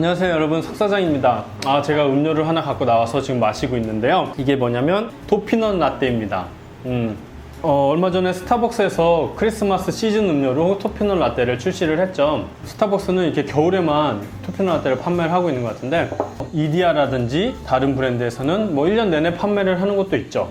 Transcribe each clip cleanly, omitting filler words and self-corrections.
안녕하세요 여러분, 석사장입니다. 제가 음료를 하나 갖고 나와서 지금 마시고 있는데요, 이게 뭐냐면 토피넛 라떼입니다. 얼마 전에 스타벅스에서 크리스마스 시즌 음료로 토피넛 라떼를 출시를 했죠. 스타벅스는 이렇게 겨울에만 토피넛 라떼를 판매를 하고 있는 것 같은데, 이디야라든지 다른 브랜드에서는 뭐 1년 내내 판매를 하는 것도 있죠.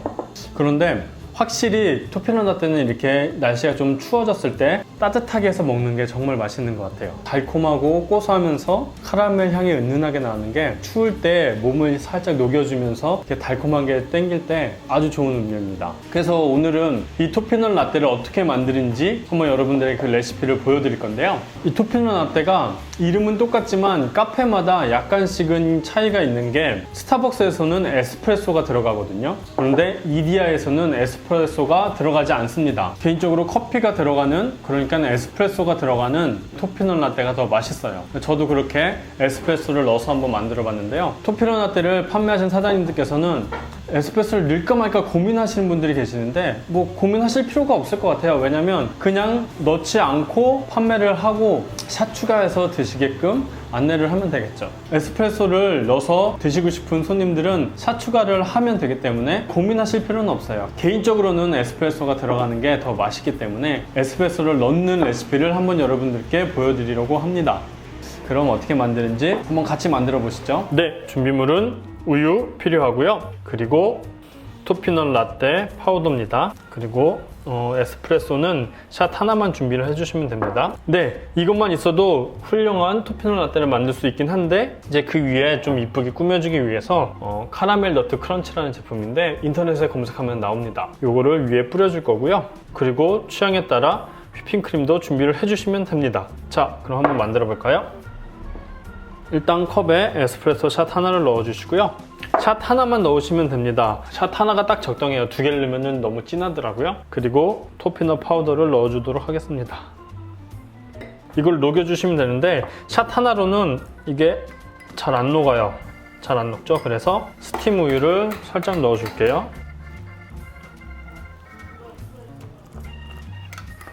그런데 확실히 토피넛 라떼는 이렇게 날씨가 좀 추워졌을 때 따뜻하게 해서 먹는 게 정말 맛있는 것 같아요. 달콤하고 고소하면서 카라멜 향이 은은하게 나는 게 추울 때 몸을 살짝 녹여주면서 이렇게 달콤한 게 땡길 때 아주 좋은 음료입니다. 그래서 오늘은 이 토피넛 라떼를 어떻게 만드는지 한번 여러분들에게 그 레시피를 보여드릴 건데요. 이 토피넛 라떼가 이름은 똑같지만 카페마다 약간씩은 차이가 있는 게, 스타벅스에서는 에스프레소가 들어가거든요. 그런데 이디야에서는 에스프레소가 들어가지 않습니다. 개인적으로 커피가 들어가는, 그러니까 에스프레소가 들어가는 토피넛 라떼가 더 맛있어요. 저도 그렇게 에스프레소를 넣어서 한번 만들어 봤는데요. 토피넛 라떼를 판매하신 사장님들께서는 에스프레소를 넣을까 말까 고민하시는 분들이 계시는데, 뭐 고민하실 필요가 없을 것 같아요. 왜냐면 그냥 넣지 않고 판매를 하고 샷 추가해서 드시게끔 안내를 하면 되겠죠. 에스프레소를 넣어서 드시고 싶은 손님들은 샷 추가를 하면 되기 때문에 고민하실 필요는 없어요. 개인적으로는 에스프레소가 들어가는 게 더 맛있기 때문에 에스프레소를 넣는 레시피를 한번 여러분들께 보여드리려고 합니다. 그럼 어떻게 만드는지 한번 같이 만들어 보시죠. 네, 준비물은 우유 필요하고요. 그리고 토피넛 라떼 파우더입니다. 그리고 에스프레소는 샷 하나만 준비를 해주시면 됩니다. 네, 이것만 있어도 훌륭한 토피넛 라떼를 만들 수 있긴 한데, 이제 그 위에 좀 이쁘게 꾸며주기 위해서 카라멜 너트 크런치라는 제품인데 인터넷에 검색하면 나옵니다. 요거를 위에 뿌려줄 거고요. 그리고 취향에 따라 휘핑크림도 준비를 해주시면 됩니다. 자, 그럼 한번 만들어 볼까요? 일단 컵에 에스프레소 샷 하나를 넣어주시고요. 샷 하나만 넣으시면 됩니다. 샷 하나가 딱 적당해요. 두 개를 넣으면 너무 진하더라고요. 그리고 토피넛 파우더를 넣어주도록 하겠습니다. 이걸 녹여주시면 되는데, 샷 하나로는 이게 잘 안 녹아요. 잘 안 녹죠? 그래서 스팀 우유를 살짝 넣어줄게요.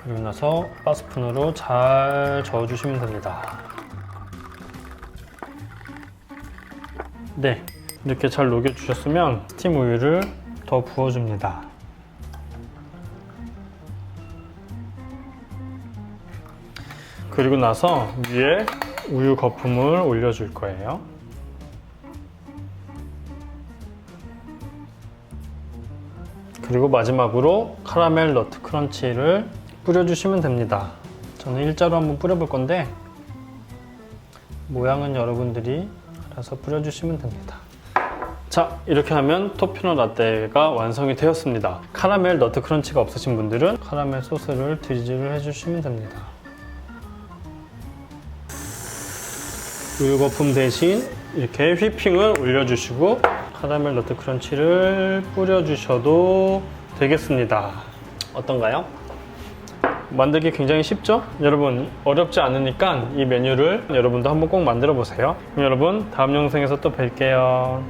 그리고 나서 바스푼으로 잘 저어주시면 됩니다. 네, 이렇게 잘 녹여주셨으면 스팀 우유를 더 부어줍니다. 그리고 나서 위에 우유 거품을 올려줄 거예요. 그리고 마지막으로 카라멜 너트 크런치를 뿌려주시면 됩니다. 저는 일자로 한번 뿌려볼 건데, 모양은 여러분들이 알아서 뿌려주시면 됩니다. 자, 이렇게 하면 토피넛 라떼가 완성이 되었습니다. 카라멜 너트 크런치가 없으신 분들은 카라멜 소스를 드리즐을 해주시면 됩니다. 우유 거품 대신 이렇게 휘핑을 올려주시고 카라멜 너트 크런치를 뿌려주셔도 되겠습니다. 어떤가요? 만들기 굉장히 쉽죠? 여러분, 어렵지 않으니까 이 메뉴를 여러분도 한번 꼭 만들어 보세요. 그럼 여러분, 다음 영상에서 또 뵐게요.